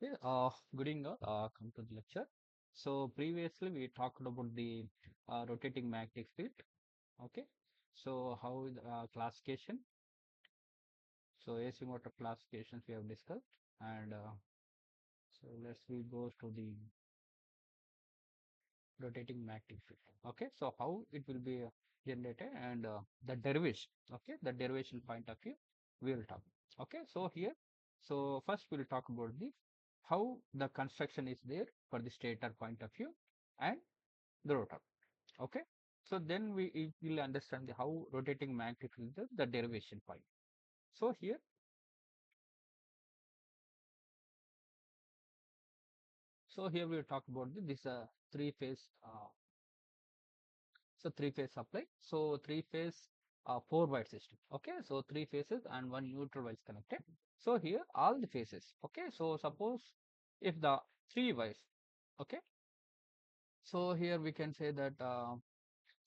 Okay, good evening, all. Come to the lecture. So previously we talked about the rotating magnetic field. Okay, so how the classification? So AC motor classifications we have discussed, and so let's we go to the rotating magnetic field. Okay, so how it will be generated and the derivation. Okay, the derivation point of view we will talk. Okay, so here, so first we will talk about the how the construction is there for the stator point of view and the rotor. Okay, so then we will understand the how rotating magnetic field is the derivation point. So here, we will talk about this three phase three-phase supply. So three-phase four-wire system. Okay, so three phases and one neutral wire is connected. So here all the phases. Okay, so suppose if the three wires. Okay, so here we can say that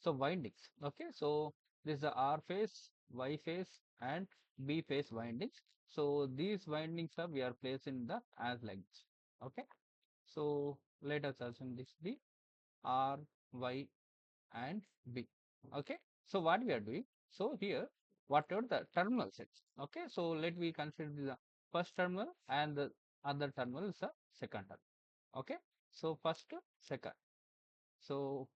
so windings. Okay, so this is the R phase, Y phase, and B phase windings. So these windings are we are placed in the as lengths. Okay, so let us assume this the R, Y, and B. Okay, so what we are doing, so here whatever the terminal sets, okay, so let me consider the first terminal and the other terminal is the second terminal. Okay, so first second, so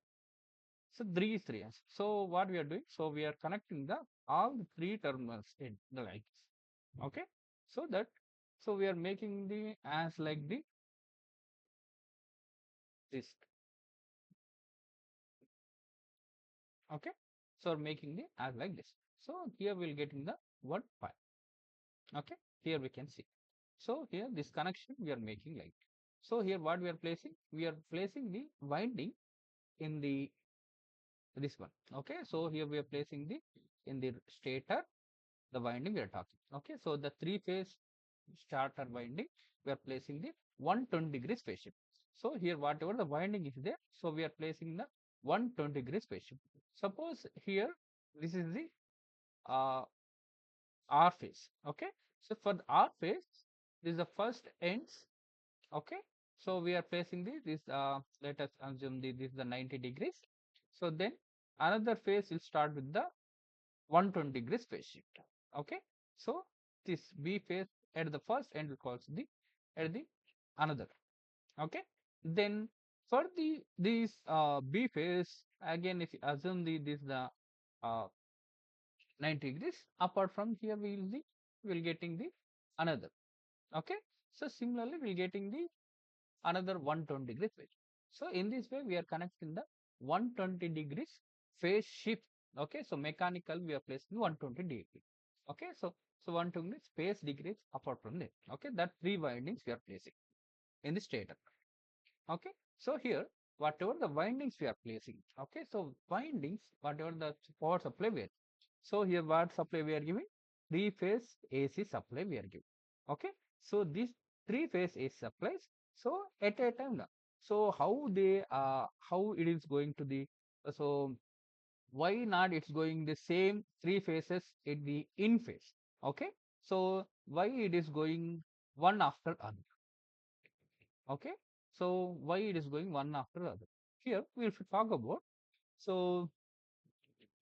three is so what we are doing, so we are connecting the all the three terminals in the like this. Okay, so that so we are making the as like the this. Okay, so we're making the as like this, so here we'll get in the one pi. Okay, here we can see. So here this connection we are making like. So here what we are placing? We are placing the winding in the this one. Okay, so here we are placing the in the stator the winding we are talking. Okay, so the three phase starter winding we are placing the 120 degrees phase shift. So here whatever the winding is there, so we are placing the 120 degrees phase shift. Suppose here this is the uh, R phase. Okay, so for the R phase, this is the first ends. Okay, so we are placing this let us assume this is the 90 degrees. So then another phase will start with the 120 degrees phase shift. Okay, so this B phase at the first end we call the at the another. Okay, then for the this B phase again, if you assume this the uh, 90 degrees, apart from here we will the will getting the another. Okay, so similarly we'll getting the another 120 degrees phase. So in this way we are connecting the 120 degrees phase shift. Okay, so mechanical we are placing 120 degrees. Okay, so 120 phase degrees apart from there. Okay, that three windings we are placing in the stator. Okay, so here whatever the windings we are placing. Okay, so windings whatever the power supply we are. So here what supply we are giving? Three phase AC supply we are giving. Okay, so these three phase AC supplies. So at a time now, so how it is going to the so why not it's going the same three phases in the in phase. Okay, so why it is going one after other. Okay, so why it is going one after other. Here we will talk about so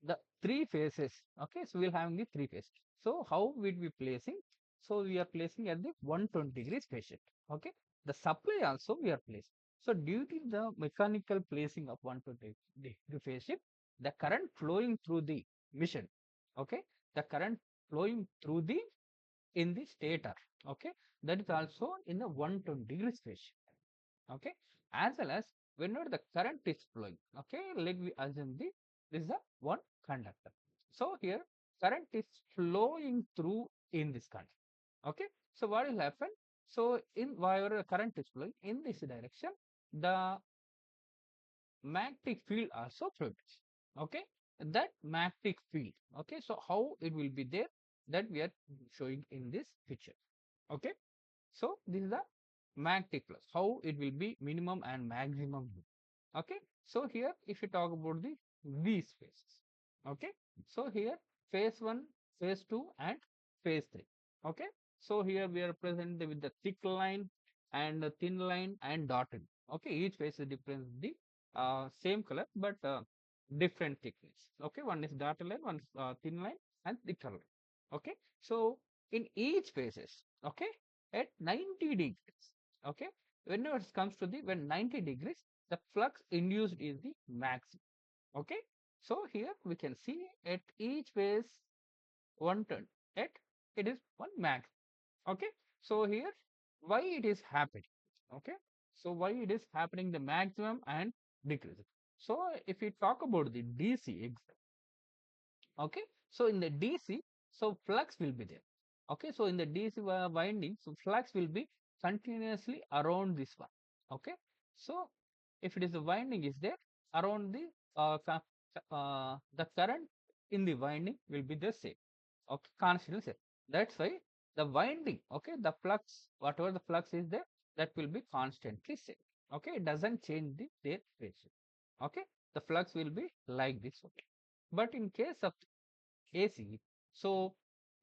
the three phases. Okay, so we'll have the three phases. So how will we placing? So we are placing at the 120 degrees phase shift. Okay, the supply also we are placing. So due to the mechanical placing of 120 degree phase shift, the current flowing through the mission. Okay, the current flowing through the in the stator. Okay, that is also in the 120 degrees phase shift. Okay, as well as whenever the current is flowing. Okay, let me assume this is a one conductor. So here current is flowing through in this conductor. Okay, so what will happen? So in wherever the current is flowing in this direction, the magnetic field also flows. Okay, that magnetic field. Okay, so how it will be there, that we are showing in this picture. Okay, so this is the magnetic flux, how it will be minimum and maximum. Okay, so here if you talk about these phases. Okay, so here phase 1, phase 2, and phase 3. Okay, so here we are present with the thick line and a thin line and dotted. Okay, each phase is different, the same color but different thickness. Okay, one is dotted line, one is thin line and thicker line. Okay, so in each phases, okay, at 90 degrees, okay, whenever it comes to the when 90 degrees, the flux induced is the maximum. Okay, so here we can see at each phase one turn at it is one max. Okay, so here why it is happening. Okay, so why it is happening the maximum and decrease. So if we talk about the DC okay, so in the DC, so flux will be there. Okay, so in the DC winding, so flux will be continuously around this one. Okay, so if it is the winding is there around the the current in the winding will be the same. Okay, constant same. That's why the winding, okay, the flux, whatever the flux is there, that will be constantly same. Okay, it doesn't change the their ratio. Okay, the flux will be like this. Okay, but in case of AC. So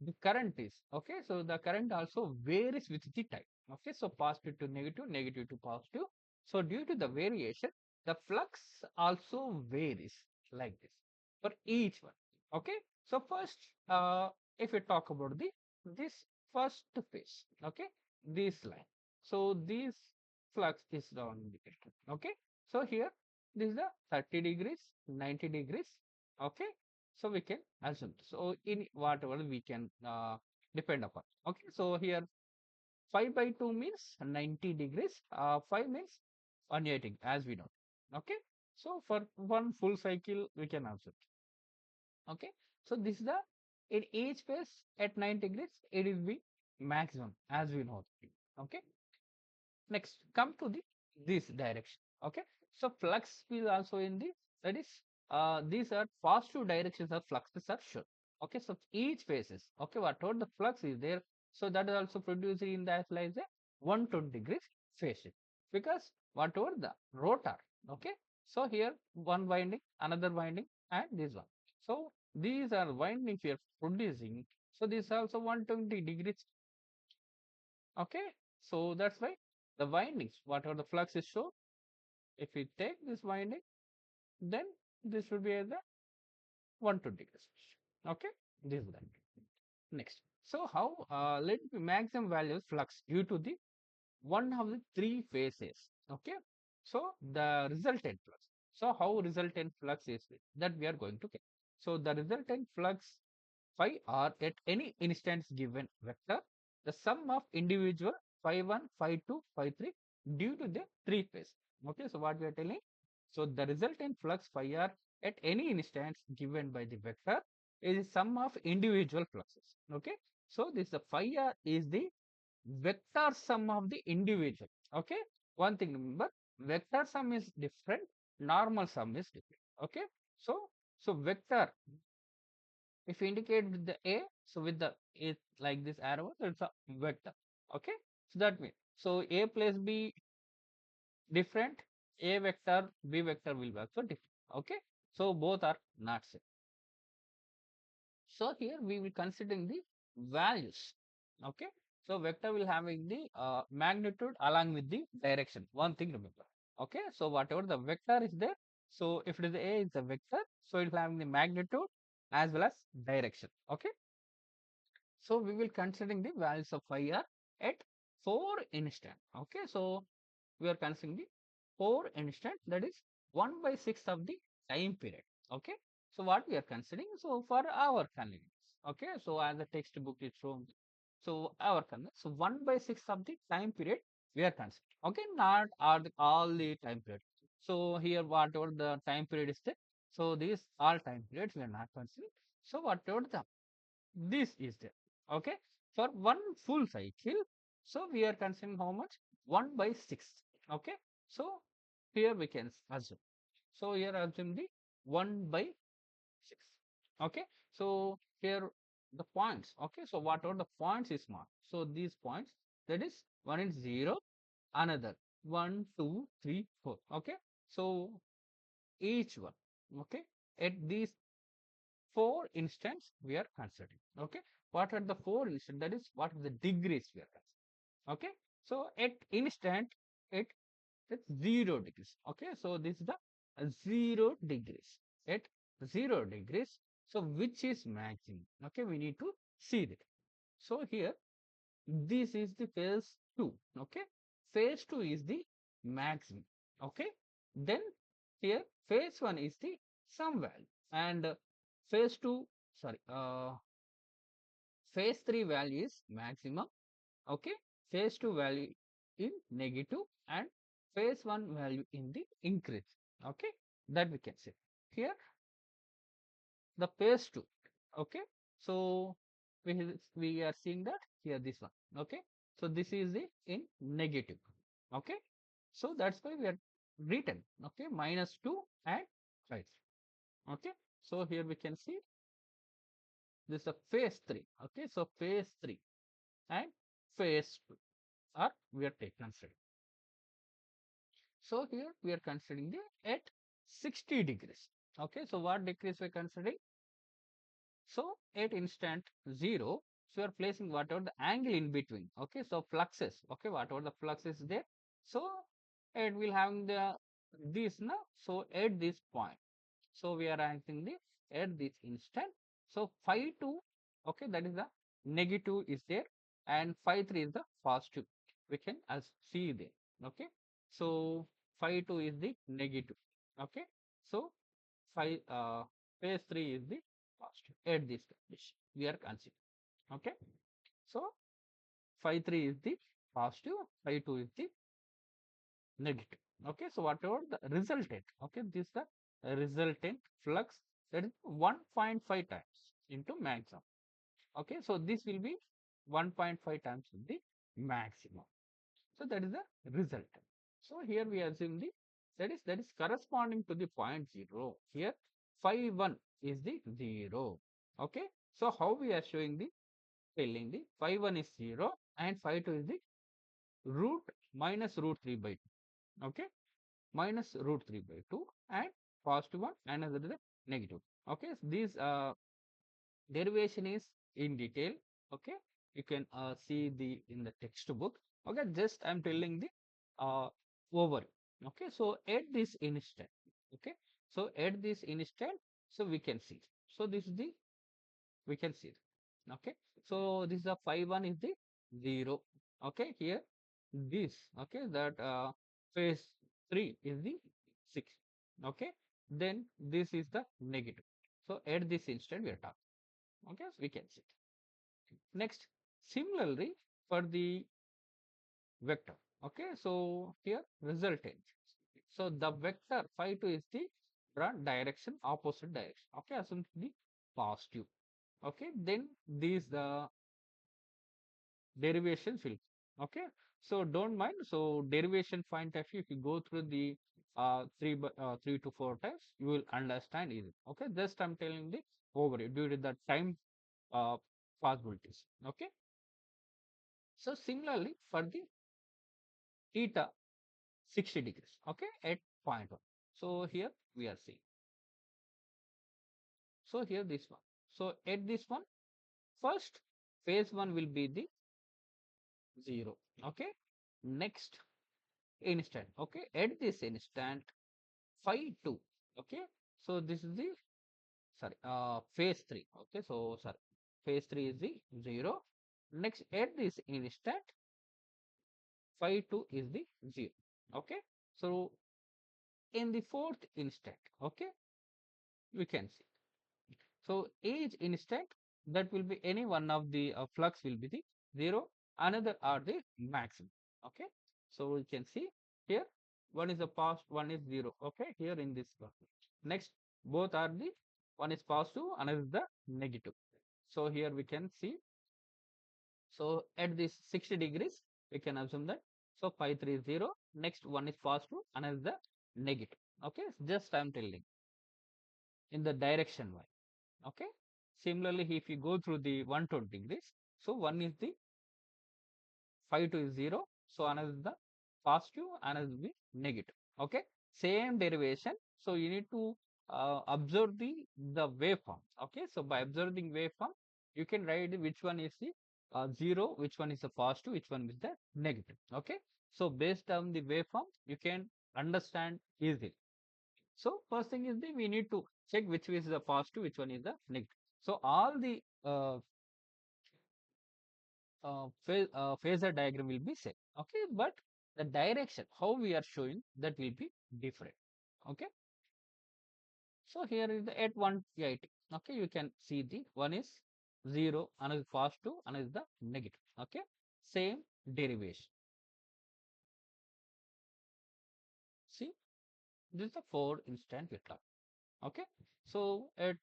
the current is okay. So the current also varies with the time. Okay, so positive to negative, negative to positive. So due to the variation, the flux also varies like this for each one. Okay, so first, if we talk about the this first phase, okay, this line. So this flux is down indicator. Okay, so here this is the 30 degrees, 90 degrees. Okay, so we can assume. So in whatever we can depend upon. Okay, so here 5 by 2 means 90 degrees. 5 means 180 as we know. Okay, so for one full cycle we can assume. Okay, so this is the in each phase at 90 degrees it will be maximum as we know. Okay, next come to the this direction. Okay, so flux will also in the that is these are positive directions of fluxes are shown. Okay, so each phases, okay, whatever the flux is there, so that is also produced in the as like a 120 degrees phase shift, because whatever the rotor, okay, so here one winding, another winding and this one, so these are windings we are producing, so this also 120 degrees. Okay, so that's why the windings, whatever the flux is shown, if we take this winding, then this will be at the 120 degrees. Okay, this is that. Next, so how let me maximum value flux due to the one of the three phases. Okay, so the resultant flux. So how resultant flux is that we are going to get. So the resultant flux phi r at any instance given vector, the sum of individual phi 1, phi 2, phi 3 due to the three phase. Okay, so what we are telling? So the resultant flux phi r at any instance given by the vector is the sum of individual fluxes. Okay, so this the phi r is the vector sum of the individual. Okay, one thing remember, vector sum is different, normal sum is different. Okay, so vector, if you indicate with the a, so with the a like this arrow, so it's a vector. Okay, so that means so a plus b different, a vector b vector will be also different. Okay, so both are not same. So here we will considering the values. Okay, so vector will having the magnitude along with the direction. One thing remember. Okay, so whatever the vector is there, so if it is a is a vector, so it will having the magnitude as well as direction. Okay, so we will considering the values of phi r at 4 instant. Okay, so we are considering the 4 instant, that is 1 by 6 of the time period. Okay, so what we are considering, so for our convenience. Okay, so as the textbook is shown, so our convenience, so 1 by 6 of the time period we are considering. Okay, not all the time period. So here whatever the time period is there, so these all time periods we are not considering. So whatever the this is there. Okay, for one full cycle, so we are considering how much 1 by 6. Okay, so here we can assume, so here assume the 1 by 6. Okay, so here the points. Okay, so whatever the points is marked, so these points, that is one is 0, another 1 2 3 4. Okay, so each one, okay, at these 4 instants we are considering. Okay, what are the 4 instants, that is what are the degrees we are considering. Okay, So at instant, it it's 0 degrees. Okay, so this is the 0 degrees. At 0 degrees, so which is maximum? Okay, we need to see that. So here, this is the phase 2. Okay, phase 2 is the maximum. Okay, then here phase 1 is the some value, and phase 2, sorry, phase 3 value is maximum. Okay, phase 2 value in negative, and phase 1 value in the increase. Okay, that we can say here the phase 2. Okay, so we are seeing that here, this one. Okay, so this is the in negative. Okay, so that's why we are written, okay, -2 and 5. Okay, so here we can see this is a phase 3. Okay, so phase 3 and phase 2 are we are taking considered. So here we are considering the at 60 degrees. Okay, so what degrees we are considering? So at instant 0, so we are placing whatever the angle in between. Okay, so fluxes. Okay, whatever the flux is there. So it will have the this now. So at this point, so we are writing the at this instant. So phi 2, okay, that is the negative is there, and phi 3 is the positive. We can as see there. Okay, so phi 2 is the negative. Okay, so phi phase 3 is the positive at this condition we are considering. Okay, so phi 3 is the positive, phi 2 is the negative. Okay, so whatever the resultant, okay, this is the resultant flux, that is 1.5 times into maximum. Okay, so this will be 1.5 times the maximum. So that is the resultant. So here we assume the that is corresponding to the point 0. Here phi 1 is the 0. Okay, so how we are showing the telling the phi 1 is 0 and phi 2 is the root minus root 3 by 2. Okay, minus root 3 by 2 and positive 1 and another is the negative. Okay, so this derivation is in detail. Okay, you can see the in the textbook. Okay, just I'm telling the over. Okay, so at this instant, okay, so at this instant, so we can see, so this is the we can see. Okay, so this is the phi 1 is the 0. Okay, here this, okay, that phase 3 is the 6. Okay, then this is the negative. So at this instant we are talking. Okay, so we can see. Next, similarly for the vector. Okay, so here resultant. So the vector phi 2 is the direction, opposite direction. Okay, assume the positive. Okay, then these the derivations will. Okay, so don't mind. So derivation point of view, if you go through the 3 to 4 times, you will understand easily. Okay, just I'm telling the overview due to the time uh, possibilities. Okay, so similarly for the theta 60 degrees. Okay, at point 1. So here we are seeing. So here this one. So at this one, first phase 1 will be the 0. Okay, next instant. Okay, at this instant phi 2. Okay, so this is the sorry phase 3. Okay, so sorry, phase 3 is the 0. Next at this instant phi 2 is the 0. Okay, so in the fourth instant, okay, we can see. So each instant that will be any one of the flux will be the 0, another are the maximum. Okay, so we can see here one is a past, one is 0. Okay, here in this one. Next, both are the one is positive, another is the negative. So here we can see. So at this 60 degrees, we can assume that. So phi 3 is 0. Next one is positive, another is the negative. Okay, just I am telling in the direction y. Okay, similarly if you go through the 120 degrees, so one is the phi 2 is 0, so another is the positive, another is the negative. Okay, same derivation, so you need to observe the waveform. Okay, so by observing waveform you can write which one is the 0, which one is the positive, which one is the negative. Okay, so based on the waveform you can understand easily. So first thing is we need to check which is the positive, which one is the negative. So all the phasor diagram will be same. Okay, but the direction how we are showing that will be different. Okay, so here is the at 180. Okay, you can see the one is 0, another is positive, another is the negative. Okay, same derivation. See, this is the 4 instant we talk. Okay, so at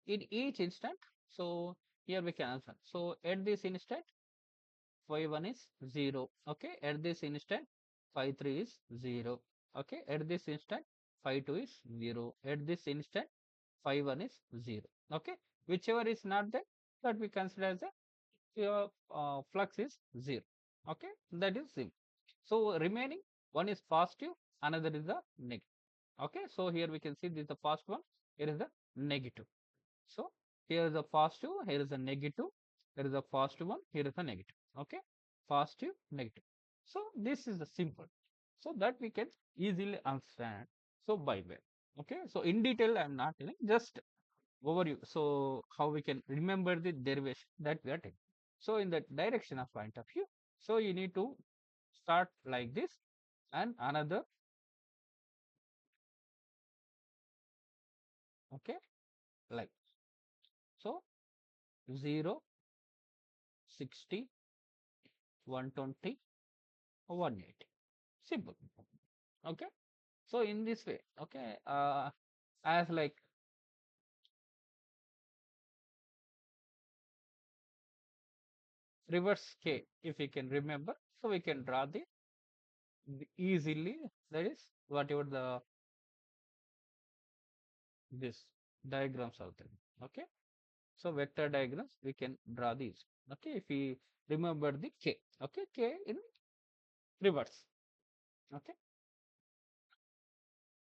in each instant, so here we can answer. So at this instant phi 1 is 0. Okay, at this instant phi 3 is 0. Okay, at this instant phi 2 is 0. At this instant phi 1 is 0. Okay, whichever is not there, that we consider as a your flux is 0. Okay, that is 0. So remaining one is positive, another is the negative. Okay, so here we can see this is the first one, here is the negative. So here is a positive, here is a negative, here is a positive one, here is a negative. Okay, positive, negative. So this is the simple, so that we can easily understand. So by way, okay. So in detail, I am not telling, just overview. So how we can remember the derivation that we are taking. So in the direction of point of view, so you need to start like this, and another. Okay, like so 0, 60, 120, 180. Simple. Okay, so in this way, okay, as like reverse k, if we can remember, so we can draw the easily, that is whatever the this diagrams are there. Okay, so vector diagrams we can draw these. Okay, if we remember the k. Okay, k in reverse. Okay,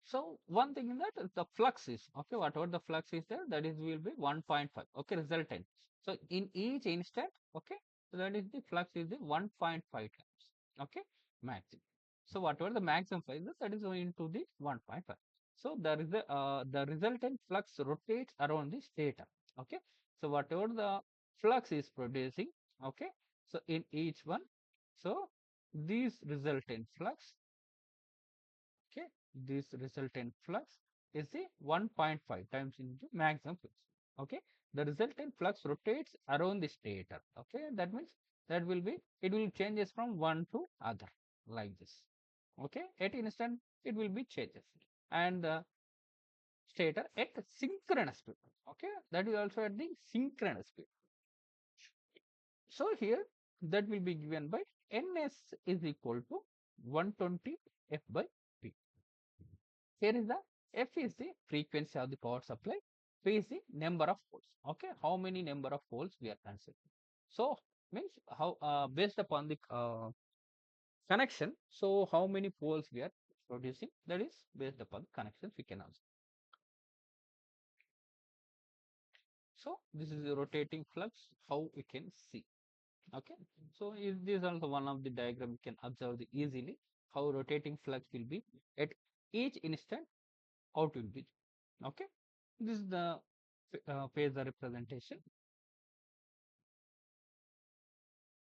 so one thing in that is the flux is, okay, whatever the flux is there, that is will be 1.5. Okay, resultant. So in each instant, okay, so that is the flux is the 1.5 times. Okay, maximum. So whatever the maximum size is, that is going to the 1.5. So there is the resultant flux rotates around the stator. Okay, so whatever the flux is producing, okay, so in each one, so these resultant flux, okay, this resultant flux is the 1.5 times into maximum flux. Okay, the resultant flux rotates around the stator. Okay, that means that will be, it will changes from one to other like this. Okay, at instant it will be changes, and the stator at synchronous speed. Okay, that is also at the synchronous speed. So here that will be given by ns is equal to 120 f by p. Here is the f is the frequency of the power supply, p is the number of poles. Okay, how many number of poles we are considering. So means how based upon the connection. So how many poles we are producing, that is based upon connections we can also. So this is the rotating flux, how we can see. Okay, so is this also one of the diagram you can observe the easily how rotating flux will be at each instant, how it will be. Okay, this is the phasor representation.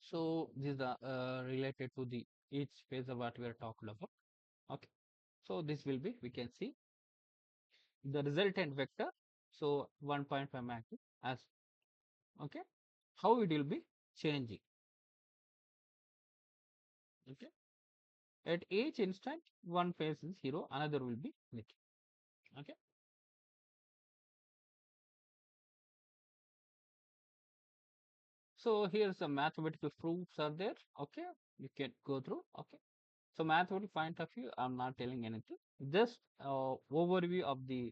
So this is the related to the each phase of what we are talking about. Okay, so this will be, we can see the resultant vector. So 1.5 magnitude as, okay, how it will be changing. Okay, at each instant one phase is 0, another will be negative. Okay, so here's the mathematical proofs are there. Okay, you can go through. Okay, so mathematical point of view, I'm not telling anything. Just overview of the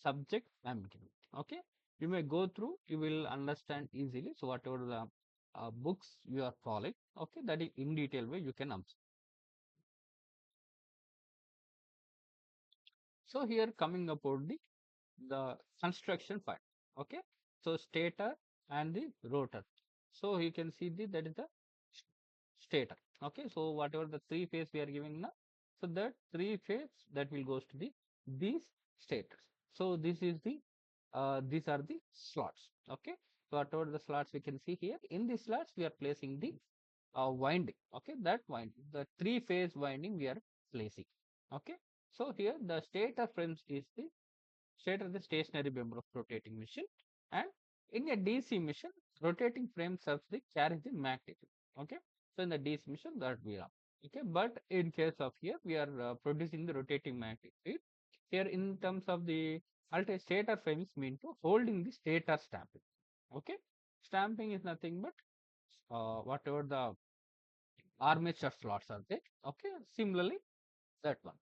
subject I'm giving. Okay, you may go through. You will understand easily. So whatever the books you are following, okay, that is in detail way you can observe. So here coming about the construction part. Okay, so stator and the rotor. So you can see that is the stator. Okay, so whatever the three phase we are giving now, so that three phase that will goes to the these stators. So this is the these are the slots. Okay, so whatever the slots we can see here, in these slots we are placing the winding. Okay, that winding, the three phase winding we are placing. Okay, so here the stator frames is the stator, the stationary member of rotating machine, and in a DC machine, rotating frame serves the carries the magnetic. Okay, so in the DC machine that we are. Okay, but in case of here, we are producing the rotating magnetic field. Here, in terms of the alternate stator frame is mean to holding the stator stamping. Okay, stamping is nothing but whatever the armature slots are there. Okay, similarly that one.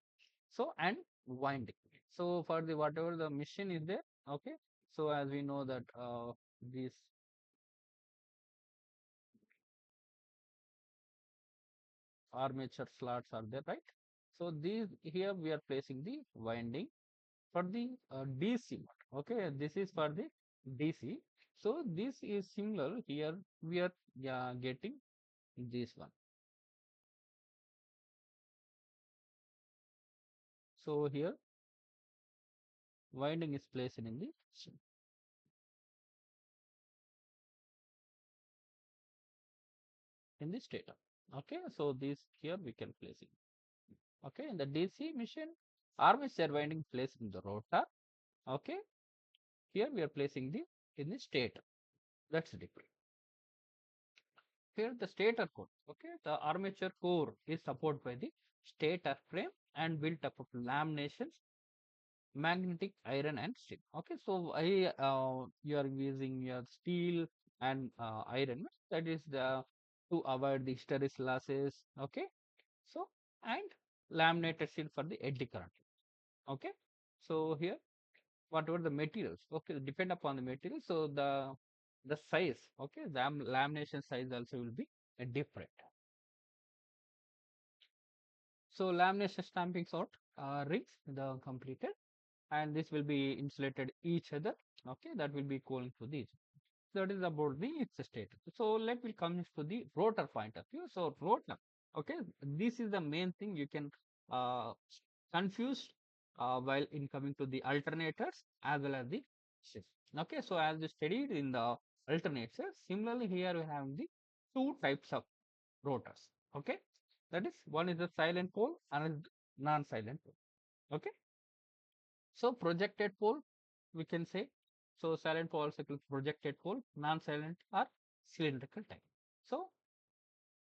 So and winding. So for the whatever the machine is there. Okay, so as we know that these armature slots are there, right? So these here we are placing the winding for the DC motor. Okay, this is for the DC. So this is similar here. We are getting this one. So here winding is placed in the stator. Okay, so this here we can place it. Okay, in the DC machine, armature winding placed in the rotor. Okay, here we are placing the in the stator. That's different. Here the stator core. Okay, the armature core is supported by the stator frame and built up of laminations, magnetic iron and steel. Okay, so you are using your steel and iron. That is the to avoid the hysteresis losses. Okay, so and laminated steel for the eddy current. Okay, so here whatever the materials, okay, depend upon the material, so the size, okay, the lamination size also will be different. So lamination stamping sort rings the completed, and this will be insulated each other. Okay, that will be going to these. That is about the its status. So let me come to the rotor point of view. So rotor, okay, this is the main thing you can uh, confuse while in coming to the alternators as well as the shifts. Okay, so as we studied in the alternators, similarly here we have the two types of rotors. Okay, that is one is the silent pole and non-silent pole. Okay, so projected pole we can say, so silent pole cycle projected pole, non-silent or cylindrical type. So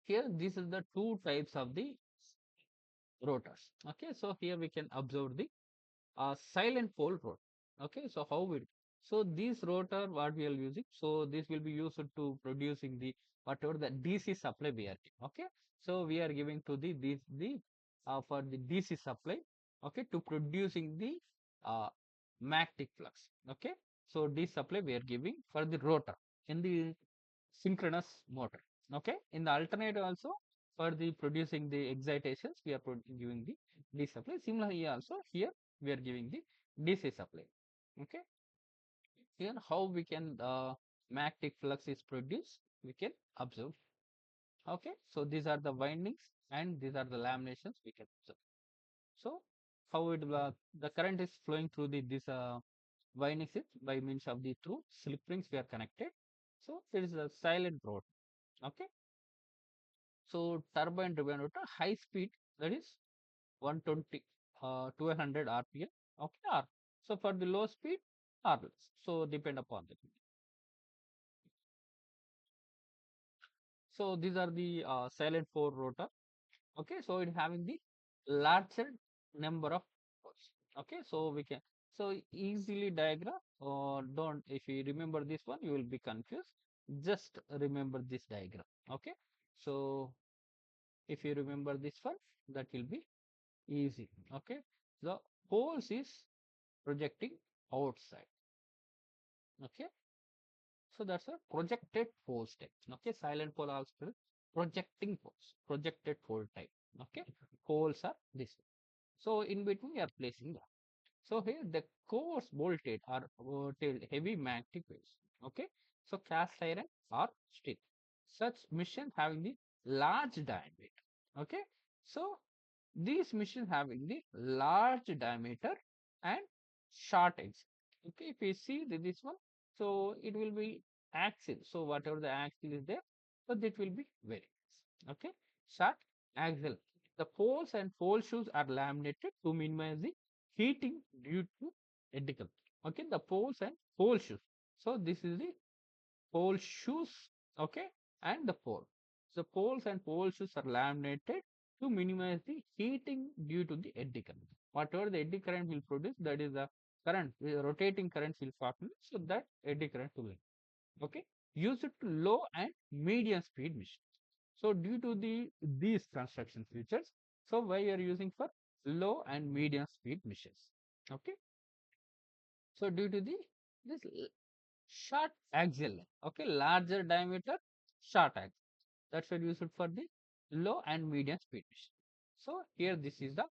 here this is the two types of the rotors. Okay, so here we can observe the silent pole rotor. Okay, so how we, so this rotor what we are using, so this will be used to producing the whatever the DC supply we are giving. Okay, so we are giving to the for the DC supply, okay, to producing the uh, magnetic flux. Okay, so DC supply we are giving for the rotor in the synchronous motor. Okay, in the alternator also for the producing the excitations we are giving the DC supply. Similarly also here we are giving the DC supply. Okay, here how we can magnetic flux is produced we can observe. Okay, so these are the windings and these are the laminations we can observe. So how it the current is flowing through the this windings is by means of the through slip rings we are connected. So there is a silent road. Okay, so turbine driven rotor high speed, that is 120 1200 rpm. Okay, or so for the low speed or less, so depend upon that. So these are the silent four rotor. Okay, so it having the larger number of poles. Okay, so we can so easily diagram, or don't, if you remember this one you will be confused, just remember this diagram. Okay, so if you remember this one, that will be easy. Okay, the poles is projecting outside. Okay, so that's a projected pole type. Okay, silent pole also projecting poles, projected pole type. Okay, poles are this. So in between we are placing that. So here the cores bolted are heavy magnetic waves. Okay, so cast iron or steel. Such machine having the large diameter. Okay, so these machines having the large diameter and short edge. Okay, if you see this one, so it will be axle. So whatever the axle is there, so that will be very nice. Okay, short axle. The poles and pole shoes are laminated to minimize the heating due to edible. Okay, the poles and pole shoes. So this is the pole shoes, okay, and the pole. So poles and pole shoes are laminated to minimize the heating due to the eddy current. Whatever the eddy current will produce, that is the current, the rotating currents will formulate, so that eddy current will, okay, use it to low and medium speed machines. So due to these construction features, so why you are using for low and medium speed machines, okay. So due to the this short axial length, okay, larger diameter, short axial. That's what used for the low and medium speed machine. So here this is the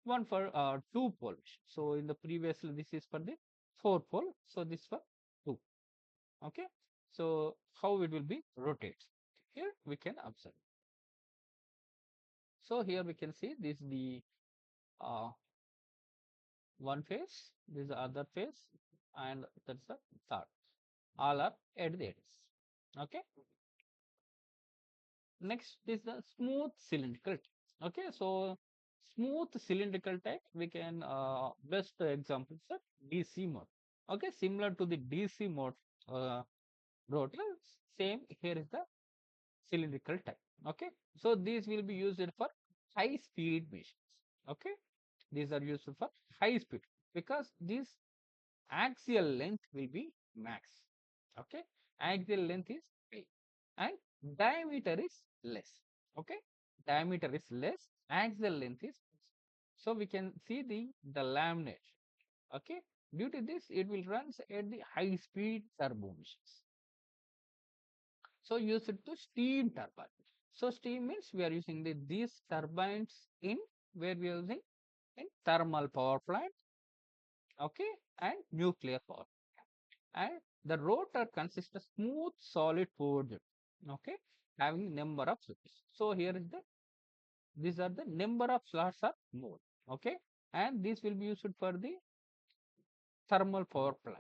one for two pole machine. So in the previous this is for the four pole. So this for two. Okay. So how it will be rotates. Here we can observe. So here we can see this the uh, one phase, this is the other phase, and that's the third. All are at the ends. Okay. Next is the smooth cylindrical type. Okay, so smooth cylindrical type, we can best examples are DC mode. Okay, similar to the DC mode rotor, same here is the cylindrical type. Okay, so these will be used for high speed machines. Okay, these are used for high speed because this axial length will be max. Okay, axial length is high and diameter is less. Okay, diameter is less, axial length is less. So we can see the laminate. Okay, due to this it will runs at the high speed turbo machines. So use it to steam turbine. So steam means we are using these turbines in where we are using in thermal power plant, okay, and nuclear power, and the rotor consists of smooth solid forged, okay, having number of slots. So here is the these are the number of slots are more, okay, and this will be used for the thermal power plant,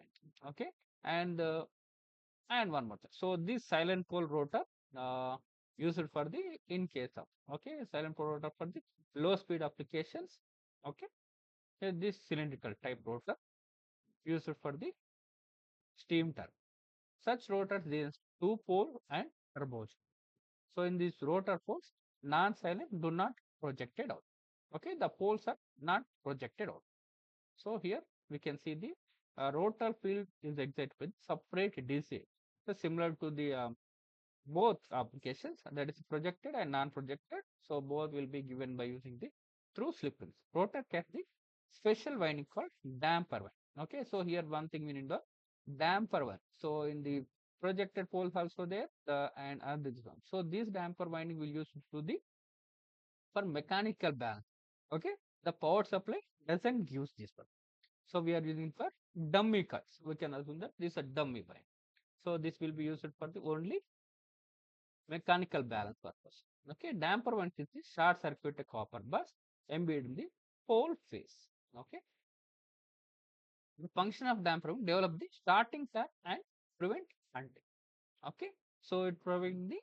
okay, and one more thing. So this silent pole rotor uh, used for the in case of, okay, silent pole rotor for the low speed applications, okay. Here this cylindrical type rotor used for the steam turbine. Such rotors there is two pole and turbos. So in this rotor poles, non-silent do not projected out. Okay, the poles are not projected out. So here we can see the rotor field is excited with separate DC. So similar to the both applications, that is projected and non-projected. So both will be given by using the through slip rings. Rotor carries the special winding called damper winding. Okay, so here one thing we need the damper one. So in the projected poles also there, and this one. So this damper winding will use to the for mechanical balance. Okay, the power supply doesn't use this one. So we are using for dummy cuts. We can assume that this is a dummy winding. So this will be used for the only mechanical balance purpose. Okay, damper one is the short circuit copper bus embedded in the pole face. Okay, the function of damper one develop the starting tap and prevent hunting. Okay, so it prevent the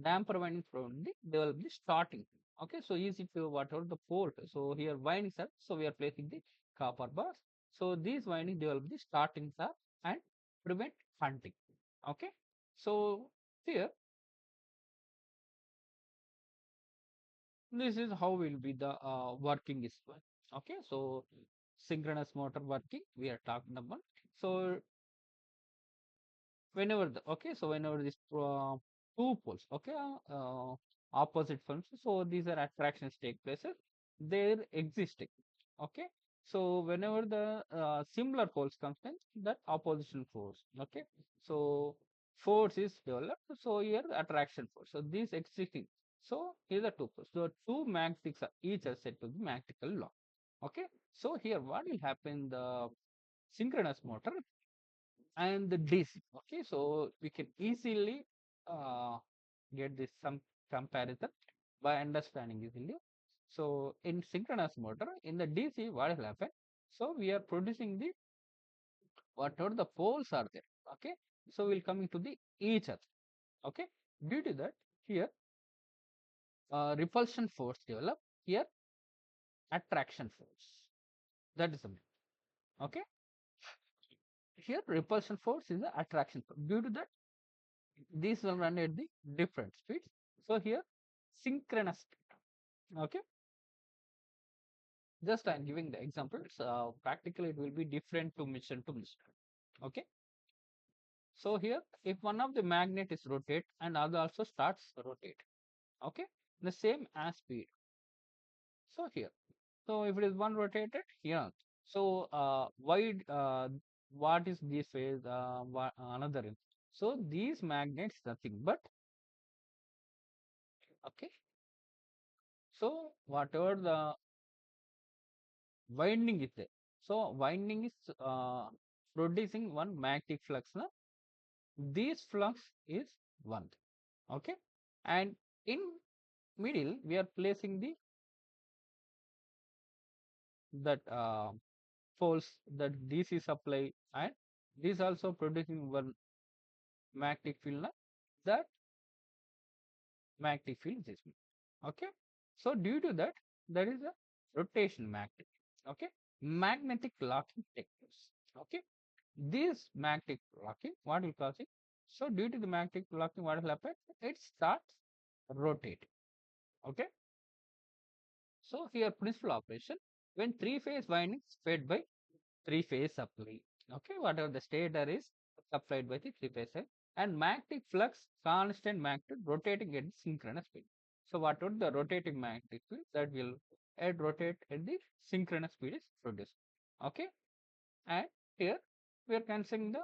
damper winding from the develop the starting. Okay, so easy to whatever the port. So here windings are, so we are placing the copper bars. So these windings develop the starting tap and prevent hunting. Okay, so here this is how will be the working is one. Okay, so synchronous motor working we are talking about. So whenever the okay, so whenever this two poles, okay, opposite functions, so these are attractions take places, they're existing. Okay, so whenever the similar poles comes in, that opposition force, okay, so force is developed, so here the attraction force, so these existing, so here the two poles, so two magnetics are each are said to be magnetical law. Okay, so here what will happen, the synchronous motor, and the DC. Okay, so we can easily uh, get this some comparison by understanding easily. So in synchronous motor, in the DC, what will happen? So we are producing the whatever the poles are there. Okay, so we'll coming to the each other. Okay, due to that, here repulsion force develop, here attraction force. That is the main. Okay, here repulsion force is the attraction force. Due to that, these will run at the different speeds. So here synchronous speed. Okay, just I'm giving the examples. Practically, it will be different to mission to mission. Okay, so here if one of the magnet is rotate and other also starts rotate. Okay, the same as speed. So here, so if it is one rotated here, so why what is this phase? Another. So these magnets nothing but okay. So whatever the winding is there. So winding is producing one magnetic flux. Na? This flux is one. Okay, and in middle we are placing the that poles that DC supply and this also producing one magnetic field. Na? That magnetic field this way. Okay, so due to that there is a rotation magnet. Okay, magnetic locking techniques. Okay, this magnetic locking what will cause it? So due to the magnetic locking what will happen? It starts rotating. Okay, so here principal operation when three phase winding is fed by three phase supply. Okay, whatever the stator is supplied by the three phase and magnetic flux constant magnet rotating at the synchronous speed. So whatever the rotating magnetic field that will rotate at the synchronous speed is produced. Okay, and here we are considering the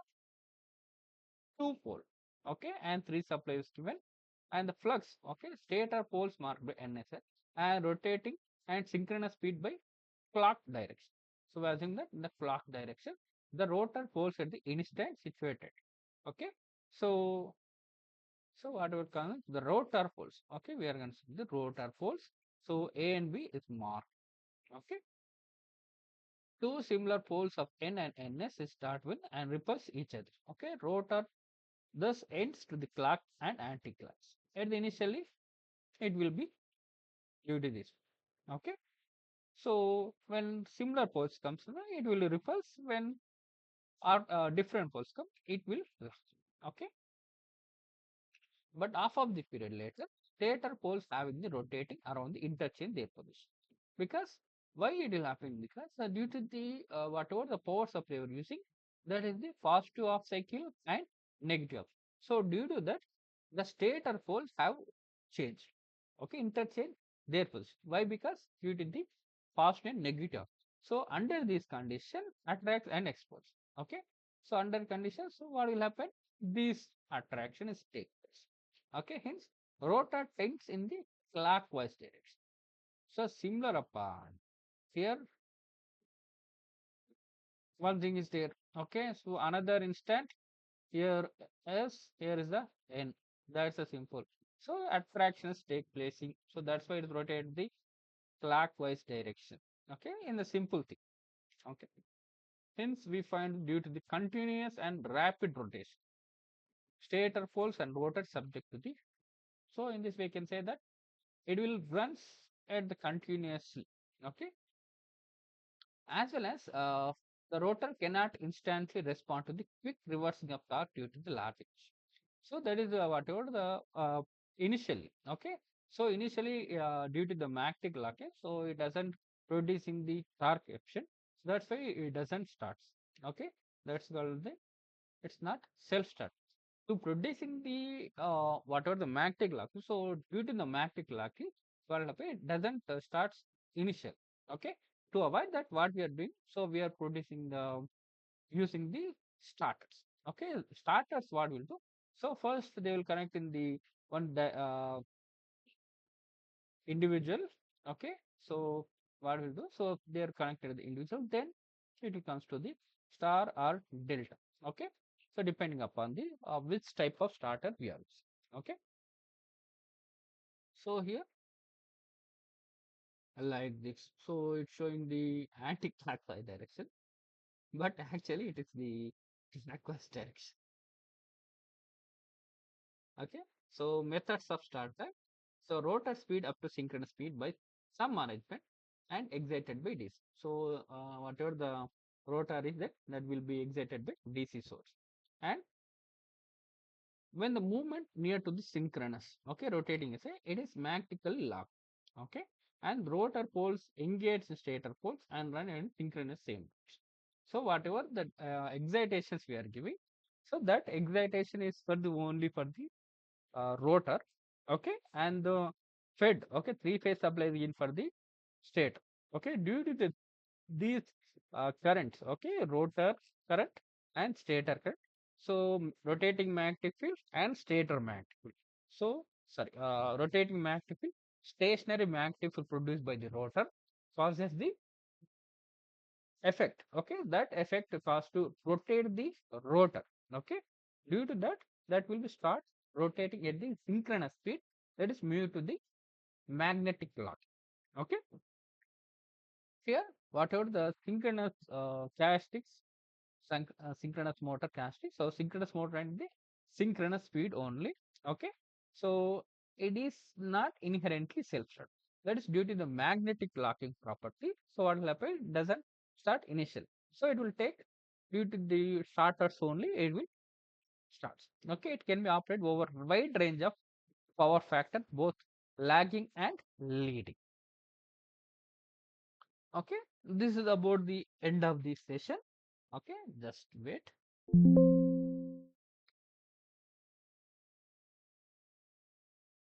two pole. Okay, and three supply is given and the flux. Okay, stator poles marked by NSL and rotating and synchronous speed by clock direction. So we are saying that in the clock direction, the rotor poles at the instant situated. Okay, so what will come the rotor poles. Okay, we are going to see the rotor poles. So A and B is marked. Okay, two similar poles of N and NS is start with and repulse each other. Okay, rotor thus ends to the clock and anti-clocks. And initially, it will be due to this. Okay, so when similar poles comes, it will repulse when or different poles come, it will rest. Okay, but half of the period later, stator poles having the rotating around the interchange their position. Because why it will happen? Because due to the whatever the power supply we are using, that is the positive half cycle and negative. So due to that, the stator poles have changed. Okay, interchange their position. Why? Because due to the positive and negative. So under this condition, attracts and exposes. Okay, so under conditions, so what will happen? This attraction is take place. Okay, hence rotor tends in the clockwise direction. So similar upon here, one thing is there. Okay, so another instant here here is the N. That's a simple. So attractions take place in, so that's why it rotates the clockwise direction. Okay, in the simple thing. Okay, hence we find due to the continuous and rapid rotation, stator poles and rotor subject to the. So in this way, we can say that it will runs at the continuously. Okay, as well as the rotor cannot instantly respond to the quick reversing of torque due to the largage. So that is whatever the initially. Okay, so initially due to the magnetic blockage, so it doesn't producing the torque option. So that's why it doesn't starts. Okay, that's called the it's not self start to producing the whatever the magnetic lock. So due to the magnetic lock, what happen? It doesn't starts initial. Okay, to avoid that, what we are doing? So we are producing the using the starters. Okay, starters what will do? So first they will connect in the one individual. Okay, so what will do? So they are connected to the individual. Then it comes to the star or delta. Okay, So depending upon the which type of starter we are using. Okay. So here like this. So it's showing the anti-clockwise direction, but actually it is the clockwise direction. Okay. So methods of starter. So rotor speed up to synchronous speed by some management and excited by DC. So whatever the rotor is that will be excited by DC source. And when the movement near to the synchronous, okay, rotating is it is magnetically locked, okay, and rotor poles engage the stator poles and run in synchronous same. So whatever the excitations we are giving, so that excitation is for the only for the rotor, okay, and the fed, okay, three phase supply is in for the stator, okay, due to these currents, okay, rotor current and stator current. So rotating magnetic field and stator magnetic field. So sorry, rotating magnetic field, stationary magnetic field produced by the rotor causes the effect. Okay, that effect causes to rotate the rotor. Okay, due to that, that will be start rotating at the synchronous speed. That is mu to the magnetic lock. Okay, here whatever the synchronous characteristics synchronous motor casting. So synchronous motor and the synchronous speed only. Okay. So it is not inherently self-start. That is due to the magnetic locking property. So what will happen? It doesn't start initial. So it will take due to the starters only. It will start. Okay. It can be operated over wide range of power factor, both lagging and leading. Okay. This is about the end of this session. Okay. Just wait.